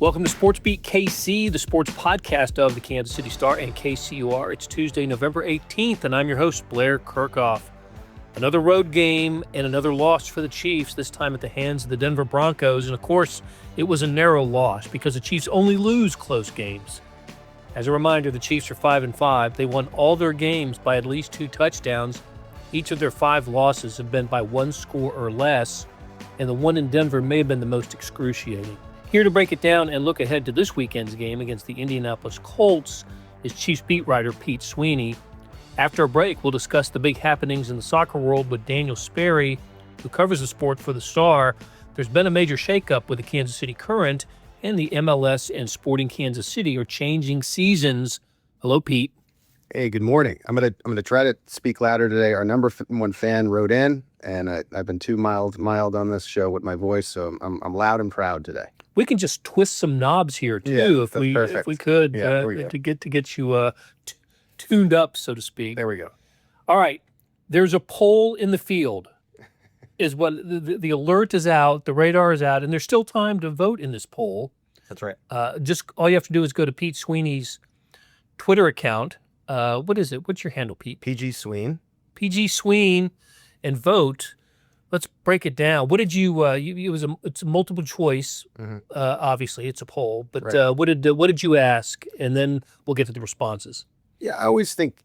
Welcome to SportsBeat KC, the sports podcast of the Kansas City Star and KCUR. It's Tuesday, November 18th, and I'm your host, Blair Kerkhoff. Another road game and another loss for the Chiefs, this time at the hands of the Denver Broncos. And of course, it was a narrow loss because the Chiefs only lose close games. As a reminder, the Chiefs are 5-5. They won all their games by at least 2 touchdowns. Each of their 5 losses have been by 1 score or less, and the one in Denver may have been the most excruciating. Here to break it down and look ahead to this weekend's game against the Indianapolis Colts is Chiefs beat writer Pete Sweeney. After a break, we'll discuss the big happenings in the soccer world with Daniel Sperry, who covers the sport for the Star. There's been a major shakeup with the Kansas City Current, and the MLS and Sporting Kansas City are changing seasons. Hello, Pete. Hey, good morning. I'm gonna try to speak louder today. Our number 1 fan wrote in, and I've been too mild on this show with my voice, so I'm loud and proud today. We can just twist some knobs here too, if we could, to get you tuned up, so to speak. There we go. All right, there's a poll in the field. Is what the alert is out, the radar is out, and there's still time to vote in this poll. That's right. Just all you have to do is go to Pete Sweeney's Twitter account. What is it? What's your handle, Pete? PG Sween. PG Sween, and vote. Let's break it down. What did you? It's a multiple choice. Mm-hmm. Obviously, it's a poll. But right. What did you ask? And then we'll get to the responses. Yeah, I always think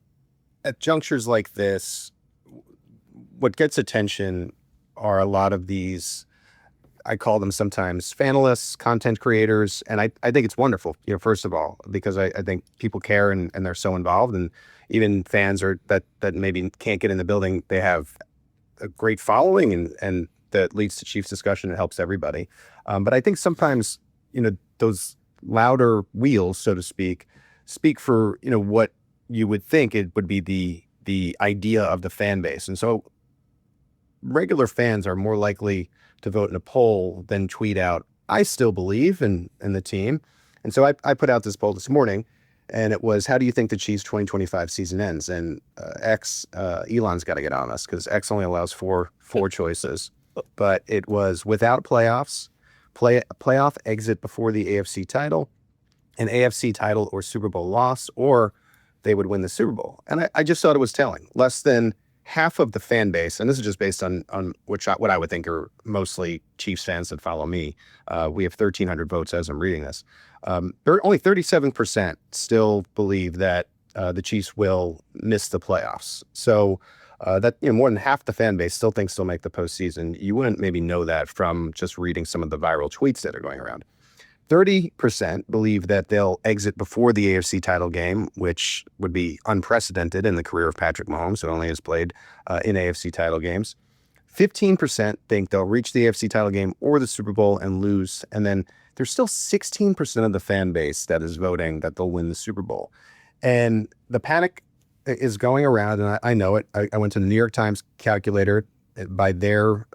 at junctures like this, what gets attention are a lot of these. I call them sometimes fanalists, content creators, and I think it's wonderful. First of all, because I think people care and they're so involved, and even fans that maybe can't get in the building, they have a great following, and that leads to Chiefs discussion. It helps everybody. But I think sometimes, those louder wheels, so to speak for, what you would think it would be the idea of the fan base. And so regular fans are more likely to vote in a poll than tweet out, I still believe in the team. And so I put out this poll this morning, and it was, how do you think the Chiefs 2025 season ends? And Elon's got to get on us because X only allows four choices. But it was without playoffs, playoff exit before the AFC title, an AFC title or Super Bowl loss, or they would win the Super Bowl. And I just thought it was telling. Less than half of the fan base, and this is just based on what I would think are mostly Chiefs fans that follow me. We have 1,300 votes as I'm reading this. Only 37% still believe that the Chiefs will miss the playoffs. So that more than half the fan base still thinks they'll make the postseason. You wouldn't maybe know that from just reading some of the viral tweets that are going around. 30% believe that they'll exit before the AFC title game, which would be unprecedented in the career of Patrick Mahomes, who only has played in AFC title games. 15% think they'll reach the AFC title game or the Super Bowl and lose. And then there's still 16% of the fan base that is voting that they'll win the Super Bowl. And the panic is going around, and I know it. I went to the New York Times calculator. By their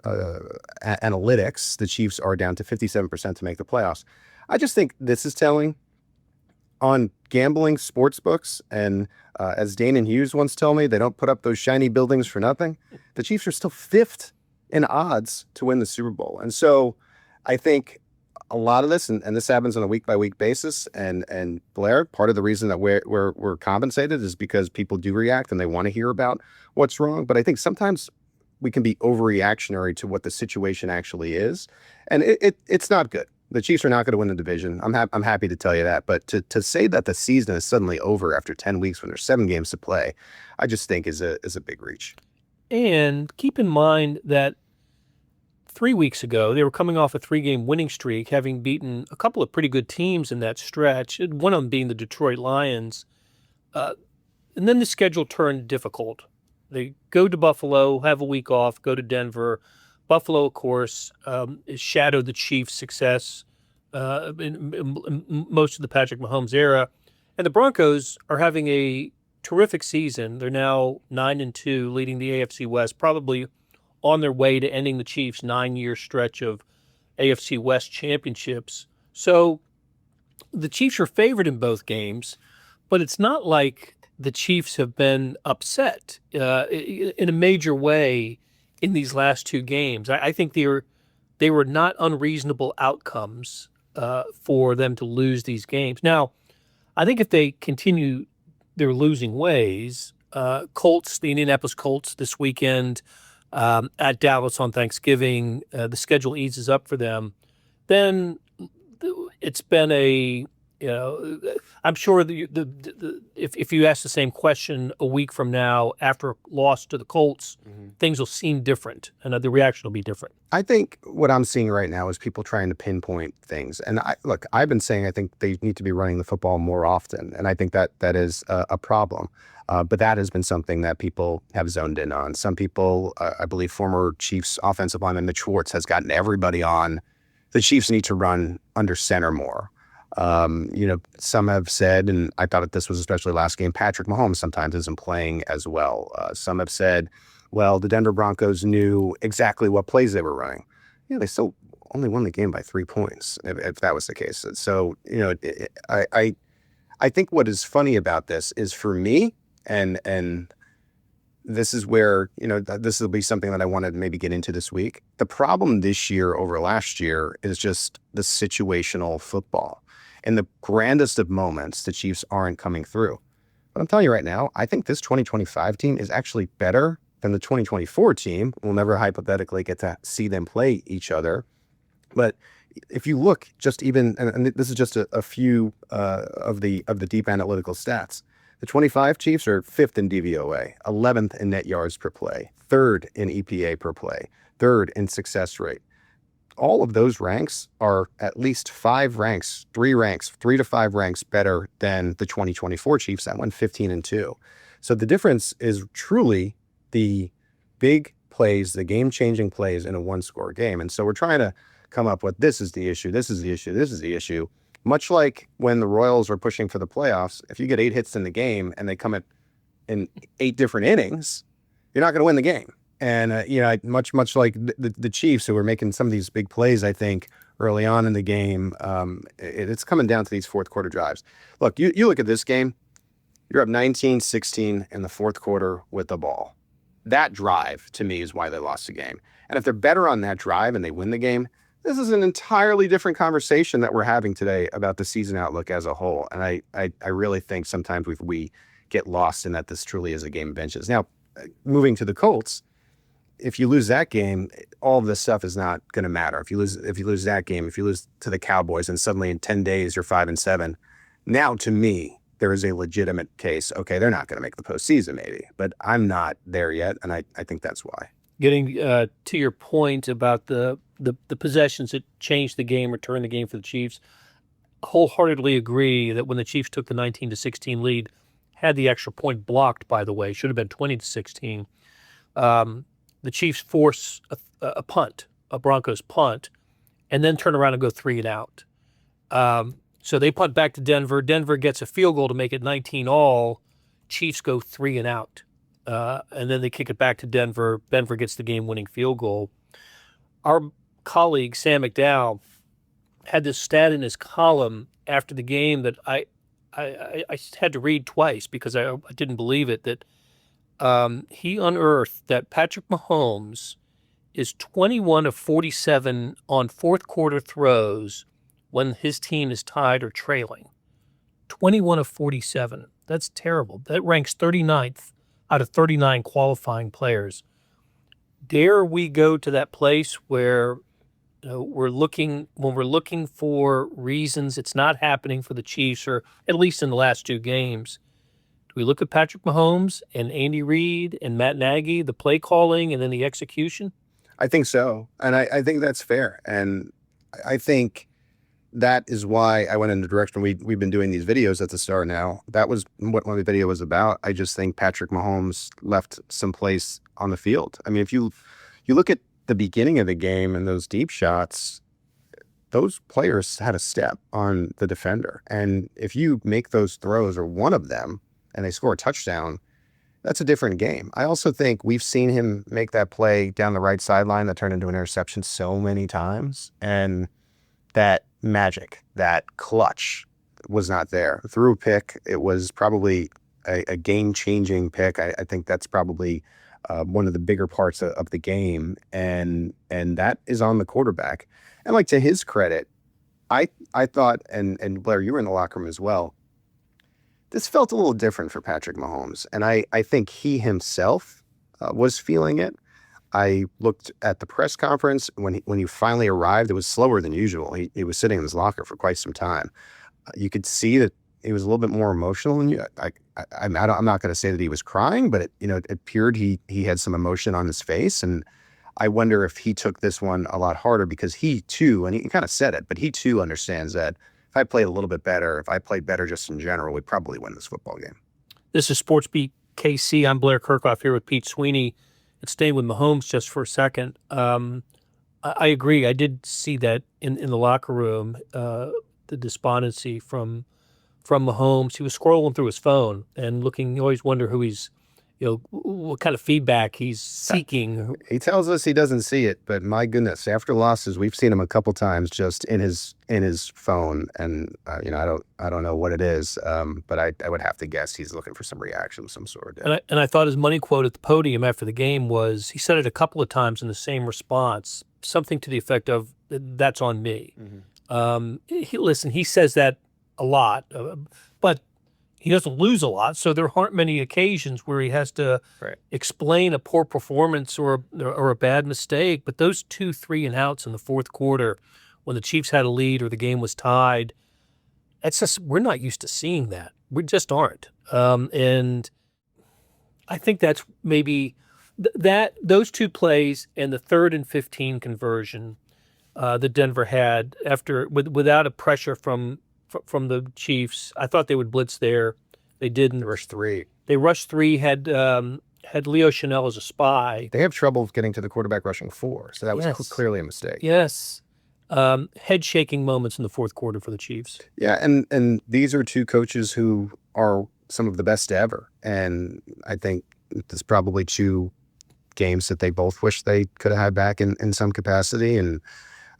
analytics, the Chiefs are down to 57% to make the playoffs. I just think this is telling on gambling sports books. And as Dane and Hughes once told me, they don't put up those shiny buildings for nothing. The Chiefs are still 5th in odds to win the Super Bowl. And so I think a lot of this, and this happens on a week-by-week basis, and Blair, part of the reason that we're compensated is because people do react and they want to hear about what's wrong. But I think sometimes we can be overreactionary to what the situation actually is. And it's not good. The Chiefs are not going to win the division. I'm happy to tell you that. But to say that the season is suddenly over after 10 weeks when there's 7 games to play, I just think is a big reach. And keep in mind that 3 weeks ago, they were coming off a 3-game winning streak, having beaten a couple of pretty good teams in that stretch, one of them being the Detroit Lions. And then the schedule turned difficult. They go to Buffalo, have a week off, go to Denver. Buffalo, of course, shadowed the Chiefs' success in most of the Patrick Mahomes era. And the Broncos are having a terrific season. They're now 9-2, leading the AFC West, probably on their way to ending the Chiefs' 9-year stretch of AFC West championships. So the Chiefs are favored in both games, but it's not like the Chiefs have been upset in a major way in these last 2 games. I think they were not unreasonable outcomes. for them to lose these games. Now, I think if they continue their losing ways, Colts, the Indianapolis Colts this weekend at Dallas on Thanksgiving, the schedule eases up for them, then it's been I'm sure if you ask the same question a week from now after a loss to the Colts, things will seem different and the reaction will be different. I think what I'm seeing right now is people trying to pinpoint things. And I've been saying I think they need to be running the football more often. And I think that is a problem. But that has been something that people have zoned in on. Some people, I believe former Chiefs offensive lineman Mitch Schwartz has gotten everybody on the Chiefs need to run under center more. Some have said, and I thought that this was especially last game, Patrick Mahomes sometimes isn't playing as well. Some have said, well, the Denver Broncos knew exactly what plays they were running. They still only won the game by 3 points, if that was the case. So, I think what is funny about this is for me, and this is where, this will be something that I wanted to maybe get into this week. The problem this year over last year is just the situational football. In the grandest of moments, the Chiefs aren't coming through. But I'm telling you right now, I think this 2025 team is actually better than the 2024 team. We'll never hypothetically get to see them play each other. But if you look just even, and this is just a few of the deep analytical stats, the 25 Chiefs are 5th in DVOA, 11th in net yards per play, 3rd in EPA per play, 3rd in success rate. All of those ranks are at least 3 to 5 ranks better than the 2024 Chiefs that went 15-2. So the difference is truly the big plays, the game-changing plays in a one-score game. And so we're trying to come up with this is the issue, this is the issue, this is the issue. Much like when the Royals were pushing for the playoffs, if you get 8 hits in the game and they come in 8 different innings, you're not going to win the game. And, much like the Chiefs who were making some of these big plays, I think, early on in the game, it's coming down to these fourth quarter drives. Look, you look at this game, you're up 19-16 in the fourth quarter with the ball. That drive, to me, is why they lost the game. And if they're better on that drive and they win the game, this is an entirely different conversation that we're having today about the season outlook as a whole. And I really think sometimes we get lost in that this truly is a game of benches. Now, moving to the Colts, if you lose that game, all of this stuff is not going to matter. If you lose that game, if you lose to the Cowboys and suddenly in 10 days you're 5-7, now to me, there is a legitimate case. Okay, they're not going to make the postseason maybe, but I'm not there yet. And I think that's why. Getting to your point about the possessions that changed the game or turned the game for the Chiefs, wholeheartedly agree that when the Chiefs took the 19-16 lead, had the extra point blocked, by the way, should have been 20-16. The Chiefs force a punt, a Broncos punt, and then turn around and go 3 and out. So they punt back to Denver. Denver gets a field goal to make it 19-all. Chiefs go 3 and out. And then they kick it back to Denver. Denver gets the game-winning field goal. Our colleague, Sam McDowell, had this stat in his column after the game that I had to read twice because I didn't believe it, that he unearthed that Patrick Mahomes is 21 of 47 on fourth quarter throws when his team is tied or trailing. 21 of 47. That's terrible. That ranks 39th out of 39 qualifying players. Dare we go to that place where we're looking for reasons it's not happening for the Chiefs, or at least in the last 2 games? Do we look at Patrick Mahomes and Andy Reid and Matt Nagy, the play calling and then the execution? I think so. And I think that's fair. And I think that is why I went in the direction we've been doing these videos at the start now. That was what my video was about. I just think Patrick Mahomes left some place on the field. I mean, if you look at the beginning of the game and those deep shots, those players had a step on the defender. And if you make those throws or one of them and they score a touchdown, that's a different game. I also think we've seen him make that play down the right sideline that turned into an interception so many times. And that magic, that clutch was not there. Through a pick, it was probably a game-changing pick. I think that's probably one of the bigger parts of the game. And that is on the quarterback. And like, to his credit, I thought, and Blair, you were in the locker room as well. This felt a little different for Patrick Mahomes, and I think he himself was feeling it. I looked at the press conference when he finally arrived. It was slower than usual. He was sitting in his locker for quite some time. You could see that he was a little bit more emotional than you. I'm not going to say that he was crying, but it appeared he had some emotion on his face, and I wonder if he took this one a lot harder because he too, and he kind of said it, but he too understands that if I played a little bit better, if I played better just in general, we'd probably win this football game. This is SportsBeat KC. I'm Blair Kerkhoff here with Pete Sweeney. And staying with Mahomes just for a second. I agree. I did see that in the locker room, the despondency from Mahomes. He was scrolling through his phone and looking. You always wonder who he's, what kind of feedback he's seeking. He tells us he doesn't see it, but my goodness, after losses, we've seen him a couple times just in his phone, and I don't know what it is, but I would have to guess he's looking for some reaction of some sort. Yeah. And I thought his money quote at the podium after the game was, he said it a couple of times in the same response, something to the effect of, "That's on me." Mm-hmm. He says that a lot, but he doesn't lose a lot, so there aren't many occasions where he has to explain a poor performance or a bad mistake. But those 2 3-and-outs in the fourth quarter, when the Chiefs had a lead or the game was tied, it's just, we're not used to seeing that. We just aren't. And I think that's maybe those 2 plays and the 3rd and 15 conversion that Denver had without a pressure from the Chiefs. I thought they would blitz there. They didn't. They rushed 3. They rushed 3, had Leo Chanel as a spy. They have trouble getting to the quarterback rushing 4, so that was clearly a mistake. Yes. Head-shaking moments in the fourth quarter for the Chiefs. Yeah, and these are 2 coaches who are some of the best ever, and I think there's probably 2 games that they both wish they could have had back in some capacity, and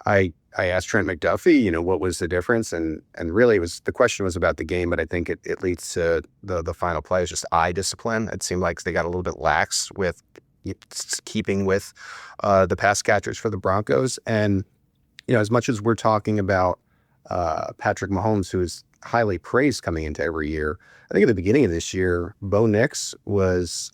I asked Trent McDuffie, what was the difference? And really the question was about the game, but I think it leads to the final play is just eye discipline. It seemed like they got a little bit lax with keeping with the pass catchers for the Broncos. And, as much as we're talking about Patrick Mahomes, who is highly praised coming into every year, I think at the beginning of this year, Bo Nix was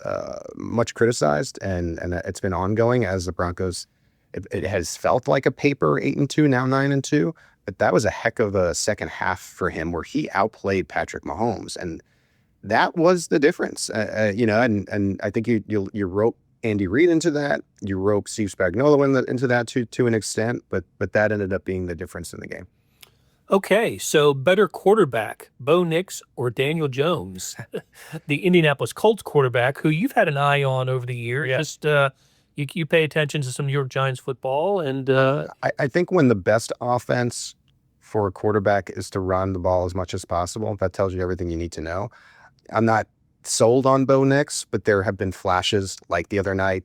much criticized, and it's been ongoing as the Broncos. It has felt like a paper 8-2, now 9-2, but that was a heck of a second half for him where he outplayed Patrick Mahomes, and that was the difference. And I think you rope Andy Reid into that, you rope Steve Spagnuolo into that to an extent, but that ended up being the difference in the game. Okay, so better quarterback, Bo Nix or Daniel Jones, the Indianapolis Colts quarterback, who you've had an eye on over the years. Yeah. Just you pay attention to some New York Giants football, and I think when the best offense for a quarterback is to run the ball as much as possible, that tells you everything you need to know. I'm not sold on Bo Nix, but there have been flashes like the other night,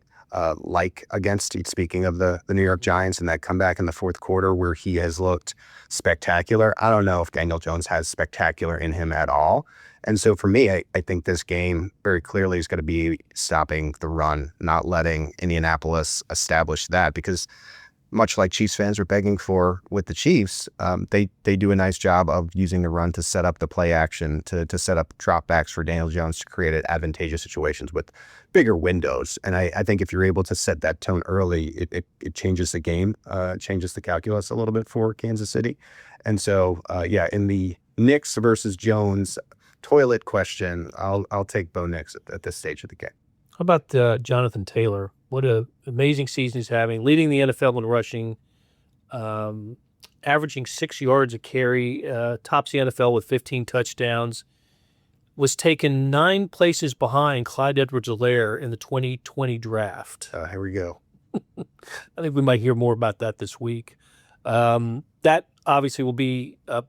speaking of the New York Giants and that comeback in the fourth quarter where he has looked spectacular. I don't know if Daniel Jones has spectacular in him at all. And so for me, I think this game very clearly is going to be stopping the run, not letting Indianapolis essablish that, because much like Chiefs fans are begging for with the Chiefs, they do a nice job of using the run to set up the play action, to set up drop backs for Daniel Jones to create advantageous situations with bigger windows. And I think if you're able to set that tone early, it changes the game, changes the calculus a little bit for Kansas City. And so, in the Nix versus Jones toilet question, I'll take Bo Nix at this stage of the game. How about Jonathan Taylor? What an amazing season he's having, leading the NFL in rushing, averaging 6 yards a carry, tops the NFL with 15 touchdowns, was taken 9 places behind Clyde Edwards-Helaire in the 2020 draft. Here we go. I think we might hear more about that this week. That obviously will be a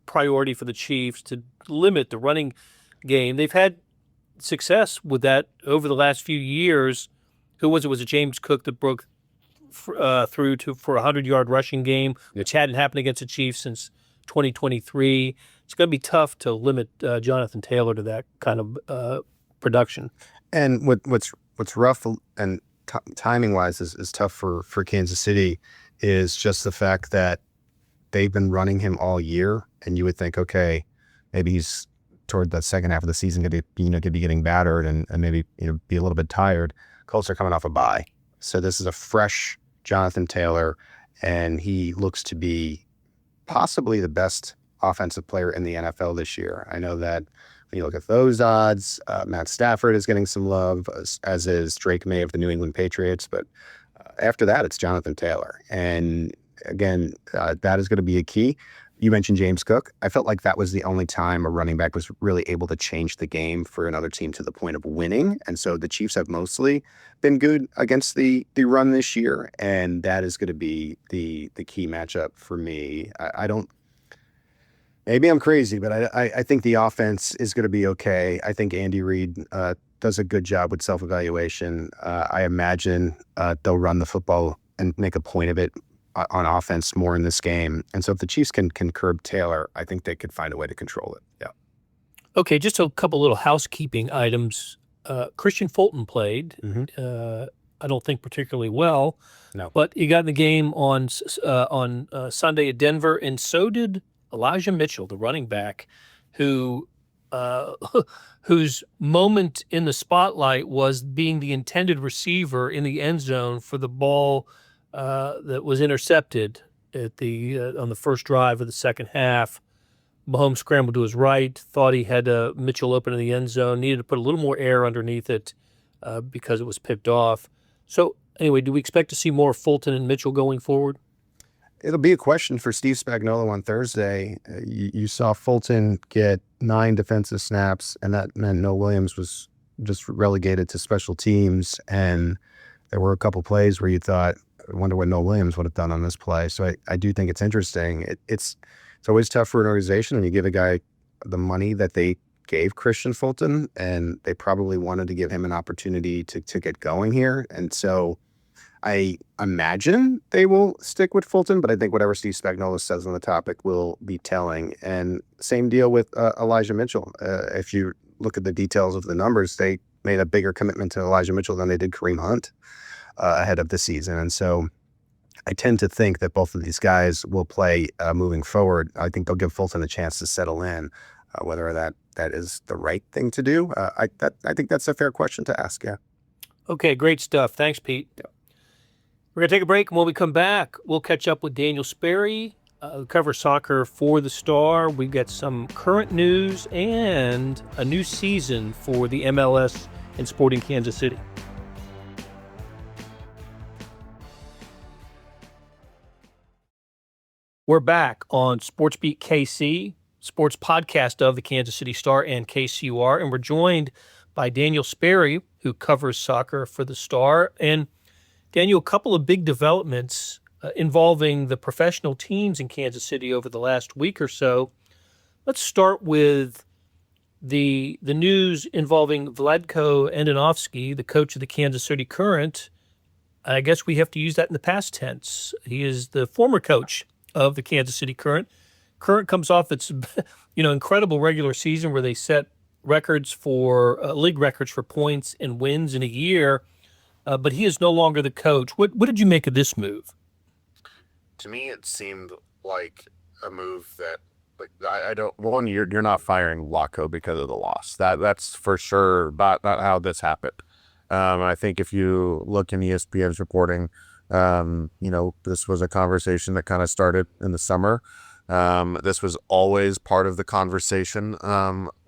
priority for the Chiefs to limit the running game. They've had success with that over the last few years. Who was it? Was it James Cook that broke through for a 100-yard rushing game, which hadn't happened against the Chiefs since 2023? It's going to be tough to limit Jonathan Taylor to that kind of production. And what's rough and timing-wise is tough for Kansas City is just the fact that they've been running him all year, and you would think, okay, maybe he's toward the second half of the season could be getting battered and maybe be a little bit tired. Colts are coming off a bye, so this is a fresh Jonathan Taylor, and he looks to be possibly the best offensive player in the NFL this year. I know that when you look at those odds, Matt Stafford is getting some love, as is Drake May of the New England Patriots. But after that, it's Jonathan Taylor. And again, that is going to be a key. You mentioned James Cook. I felt like that was the only time a running back was really able to change the game for another team to the point of winning. And so the Chiefs have mostly been good against the run this year. And that is going to be the key matchup for me. I don't, maybe I'm crazy, but I think the offense is going to be okay. I think Andy Reid does a good job with self-evaluation. I imagine they'll run the football and make a point of it on offense more in this game. And so if the Chiefs can curb Taylor, I think they could find a way to control it. Yeah. Okay, just a couple little housekeeping items. Christian Fulton played. Mm-hmm. I don't think particularly well. No. But he got in the game on Sunday at Denver, and so did Elijah Mitchell, the running back, whose moment in the spotlight was being the intended receiver in the end zone for the ball that was intercepted at on the first drive of the second half. Mahomes scrambled to his right, thought he had Mitchell open in the end zone, needed to put a little more air underneath it because it was picked off. So anyway, do we expect to see more Fulton and Mitchell going forward? It'll be a question for Steve Spagnuolo on Thursday. You saw Fulton get 9 defensive snaps, and that meant Noah Williams was just relegated to special teams. And there were a couple plays where you thought, I wonder what Noah Williams would have done on this play. So I do think it's interesting. It's always tough for an organization when you give a guy the money that they gave Christian Fulton, and they probably wanted to give him an opportunity to get going here. And so I imagine they will stick with Fulton, but I think whatever Steve Spagnuolo says on the topic will be telling. And same deal with Elijah Mitchell. If you look at the details of the numbers, they made a bigger commitment to Elijah Mitchell than they did Kareem Hunt ahead of the season. And so I tend to think that both of these guys will play moving forward. I think they'll give Fulton a chance to settle in. Whether that is the right thing to do, I think that's a fair question to ask, yeah. Okay, great stuff. Thanks, Pete. Yeah. We're going to take a break, and when we come back, we'll catch up with Daniel Sperry, who covers soccer for the Star. We've got some current news and a new season for the MLS and Sporting Kansas City. We're back on SportsBeat KC, sports podcast of the Kansas City Star and KCUR, and we're joined by Daniel Sperry, who covers soccer for the Star. And Daniel, a couple of big developments involving the professional teams in Kansas City over the last week or so. Let's start with the news involving Vlatko Andonovski, the coach of the Kansas City Current. I guess we have to use that in the past tense. He is the former coach of the Kansas City Current. Current comes off its incredible regular season where they set records for league records for points and wins in a year. But he is no longer the coach. What did you make of this move? To me, it seemed like a move that, I don't. One, you're not firing Vlatko because of the loss. That's for sure not how this happened. I think if you look in ESPN's reporting, this was a conversation that kind of started in the summer. This was always part of the conversation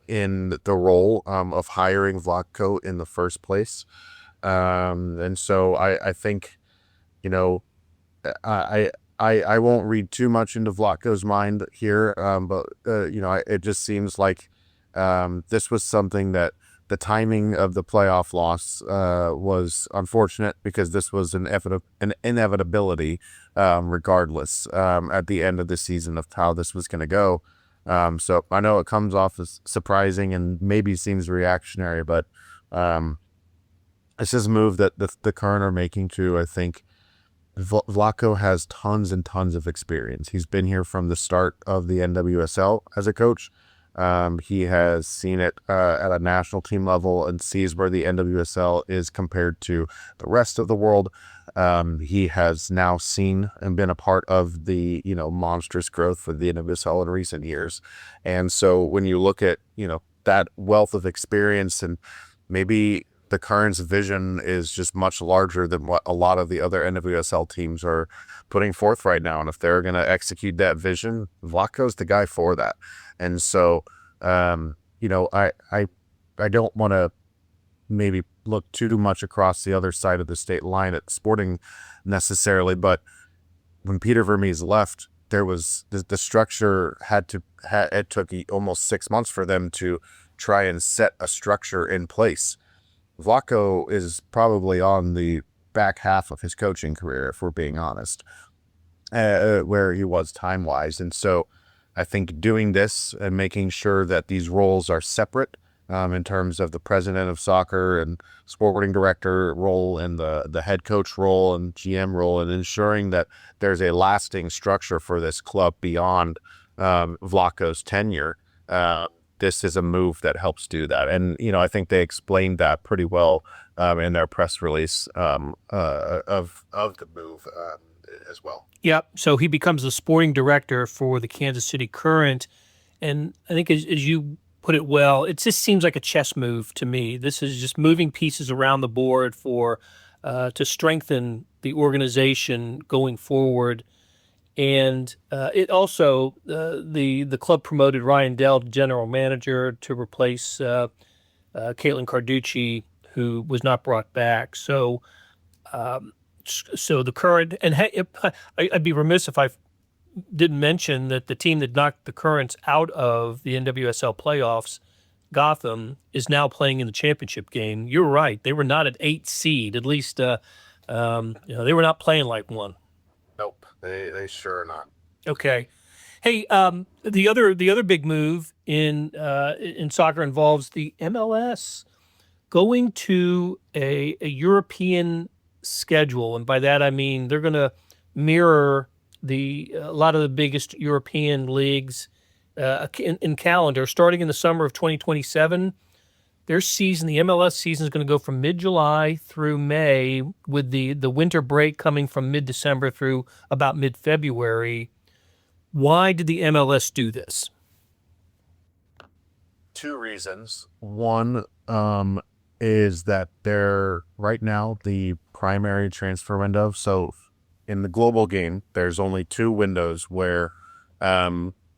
in the role of hiring Vlatko in the first place. And so I think, I won't read too much into Vlatko's mind here, but it just seems like this was something that the timing of the playoff loss was unfortunate because this was an inevitability regardless at the end of the season of how this was going to go. So I know it comes off as surprising and maybe seems reactionary, but it's just a move that the Current are making too. I think Vlatko has tons and tons of experience. He's been here from the start of the NWSL as a coach. He has seen it at a national team level and sees where the NWSL is compared to the rest of the world. He has now seen and been a part of the, monstrous growth of the NWSL in recent years. And so when you look at, that wealth of experience, and maybe the Currents' vision is just much larger than what a lot of the other NWSL teams are putting forth right now. And if they're going to execute that vision, Vlatko's the guy for that. And so, I don't want to maybe look too much across the other side of the state line at Sporting necessarily, but when Peter Vermees left, there was the structure it took almost 6 months for them to try and set a structure in place. Vlatko is probably on the back half of his coaching career, if we're being honest, where he was time-wise. And so I think doing this and making sure that these roles are separate, in terms of the president of soccer and sporting director role and the head coach role and GM role, and ensuring that there's a lasting structure for this club beyond Vlatko's tenure. This is a move that helps do that. And, I think they explained that pretty well in their press release of the move as well. Yep. So he becomes the sporting director for the Kansas City Current. And I think as you put it well, it just seems like a chess move to me. This is just moving pieces around the board to strengthen the organization going forward. And it also, the club promoted Ryan Dell to general manager to replace Caitlin Carducci, who was not brought back. So the Current, and I'd be remiss if I didn't mention that the team that knocked the Currents out of the NWSL playoffs, Gotham, is now playing in the championship game. You're right; they were not at 8 seed. At least, they were not playing like one. Nope, they sure are not. Okay, hey, the other big move in soccer involves the MLS going to a European schedule, and by that I mean they're going to mirror a lot of the biggest European leagues in calendar, starting in the summer of 2027. Their season, the MLS season, is going to go from mid-July through May, with the winter break coming from mid-December through about mid-February. Why did the MLS do this? 2 reasons. One is that they're right now the primary transfer window. So in the global game, there's only 2 windows where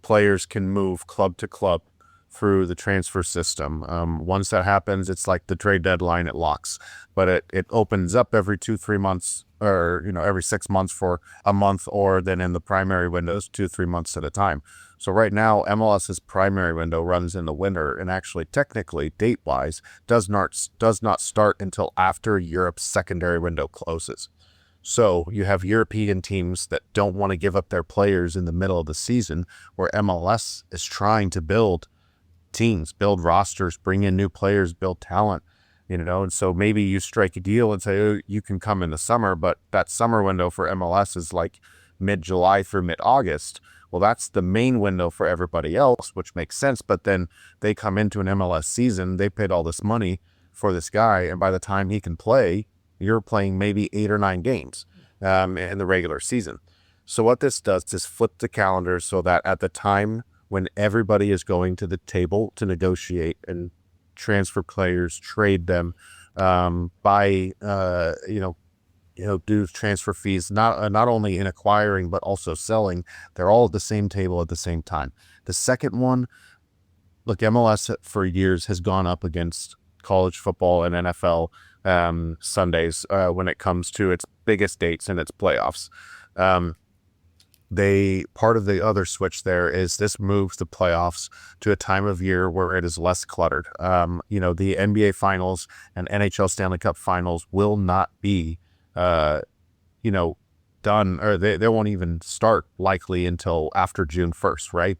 players can move club to club through the transfer system. Once that happens, it's like the trade deadline, it locks. But it opens up every 2-3 months, or every 6 months for a month, or then in the primary windows 2-3 months at a time. So right now, MLS's primary window runs in the winter, and actually, technically, date-wise, does not start until after Europe's secondary window closes. So you have European teams that don't want to give up their players in the middle of the season, where MLS is trying to build teams, build rosters, bring in new players, build talent, and so maybe you strike a deal and say, oh, you can come in the summer, but that summer window for MLS is like mid-July through mid-August. Well, that's the main window for everybody else, which makes sense. But then they come into an MLS season, they paid all this money for this guy, and by the time he can play, you're playing maybe 8 or 9 games in the regular season. So what this does is flip the calendar so that at the time when everybody is going to the table to negotiate and transfer players, trade them, buy, do transfer fees, not only in acquiring but also selling, they're all at the same table at the same time. The second one, look, MLS for years has gone up against college football and NFL Sundays when it comes to its biggest dates and its playoffs. Part of the other switch there is this moves the playoffs to a time of year where it is less cluttered. The NBA Finals and NHL Stanley Cup Finals will not be done, or they won't even start likely until after June 1st, right?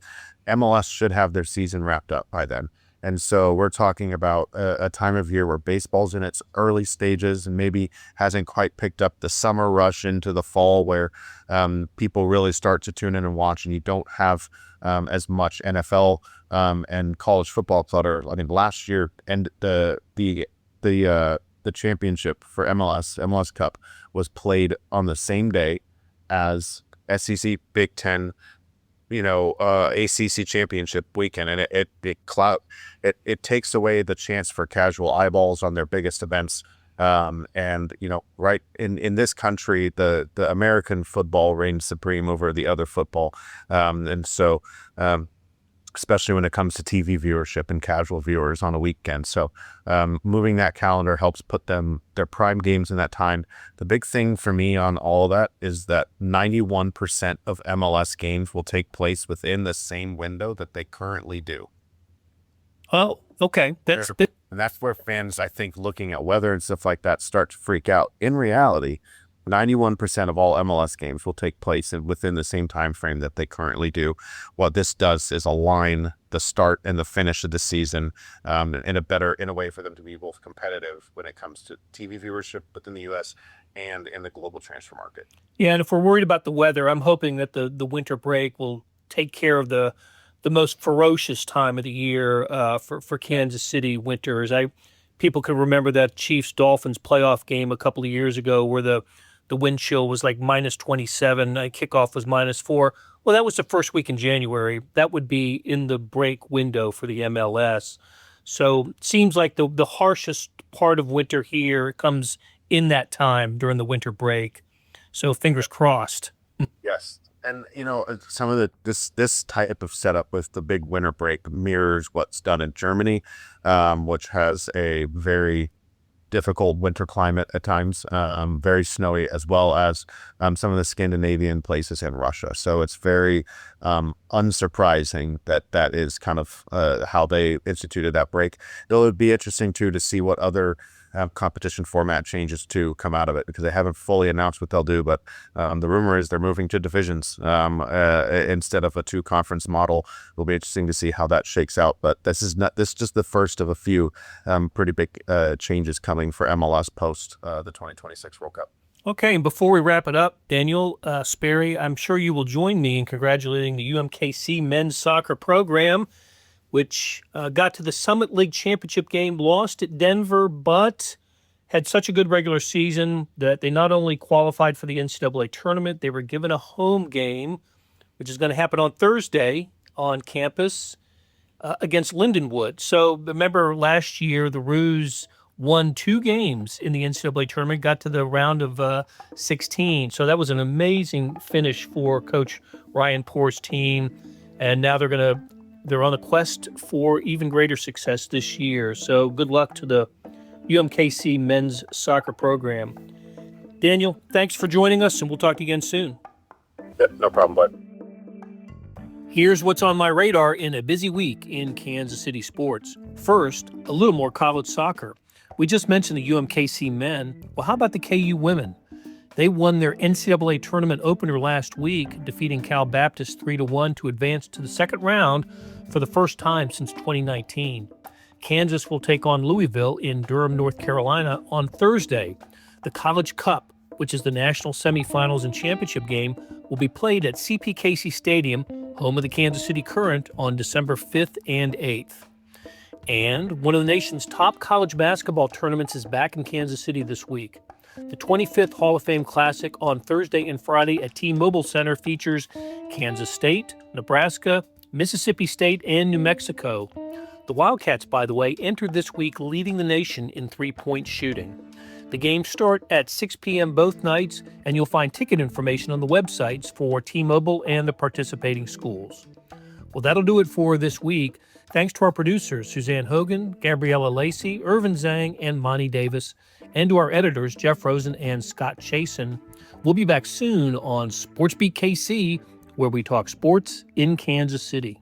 MLS should have their season wrapped up by then. And so we're talking about a time of year where baseball's in its early stages and maybe hasn't quite picked up the summer rush into the fall where people really start to tune in and watch, and you don't have as much NFL and college football clutter. I mean, last year, and the the championship for MLS Cup was played on the same day as SEC, Big Ten, ACC championship weekend, and it takes away the chance for casual eyeballs on their biggest events. And right in this country, the American football reigns supreme over the other football, and so especially when it comes to TV viewership and casual viewers on a weekend. So moving that calendar helps put their prime games in that time. The big thing for me on all of that is that 91% of MLS games will take place within the same window that they currently do. Oh, okay. And that's where fans, I think, looking at weather and stuff like that, start to freak out. In reality, 91% of all MLS games will take place within the same time frame that they currently do. What this does is align the start and the finish of the season in a way for them to be both competitive when it comes to TV viewership within the U.S. and in the global transfer market. Yeah, and if we're worried about the weather, I'm hoping that the winter break will take care of the most ferocious time of the year for Kansas City winters. People can remember that Chiefs-Dolphins playoff game a couple of years ago where the wind chill was like minus 27, kickoff was minus 4. Well, that was the first week in January. That would be in the break window for the MLS. So it seems like the harshest part of winter here comes in that time during the winter break. So fingers crossed. Yes. And, some of this type of setup with the big winter break mirrors what's done in Germany, which has a very difficult winter climate at times, very snowy, as well as some of the Scandinavian places in Russia. So it's very unsurprising that is kind of how they instituted that break. It'll be interesting, too, to see what other competition format changes to come out of it, because they haven't fully announced what they'll do, but the rumor is they're moving to divisions instead of a 2-conference model. It'll be interesting to see how that shakes out, but this is just the first of a few pretty big changes coming for MLS post the 2026 World Cup. Okay, and before we wrap it up, Daniel Sperry, I'm sure you will join me in congratulating the UMKC men's soccer program, which got to the Summit League Championship game, lost at Denver, but had such a good regular season that they not only qualified for the NCAA tournament, they were given a home game, which is going to happen on Thursday on campus against Lindenwood. So remember last year, the Roos won 2 games in the NCAA tournament, got to the round of 16. So that was an amazing finish for Coach Ryan Poor's team, and now they're on a quest for even greater success this year. So good luck to the UMKC men's soccer program. Daniel, thanks for joining us, and we'll talk again soon. Yep, no problem, bud. Here's what's on my radar in a busy week in Kansas City sports. First, a little more college soccer. We just mentioned the UMKC men. Well, how about the KU women? They won their NCAA tournament opener last week, defeating Cal Baptist 3-1 to advance to the second round for the first time since 2019. Kansas will take on Louisville in Durham, North Carolina on Thursday. The College Cup, which is the national semifinals and championship game, will be played at CP Casey Stadium, home of the Kansas City Current, on December 5th and 8th. And one of the nation's top college basketball tournaments is back in Kansas City this week. The 25th Hall of Fame Classic on Thursday and Friday at T-Mobile Center features Kansas State, Nebraska, Mississippi State, and New Mexico. The Wildcats, by the way, entered this week leading the nation in three-point shooting. The games start at 6 p.m. both nights, and you'll find ticket information on the websites for T-Mobile and the participating schools. Well, that'll do it for this week. Thanks to our producers, Suzanne Hogan, Gabriella Lacey, Irvin Zhang, and Monty Davis, and to our editors, Jeff Rosen and Scott Chasen. We'll be back soon on SportsBeat KC, where we talk sports in Kansas City.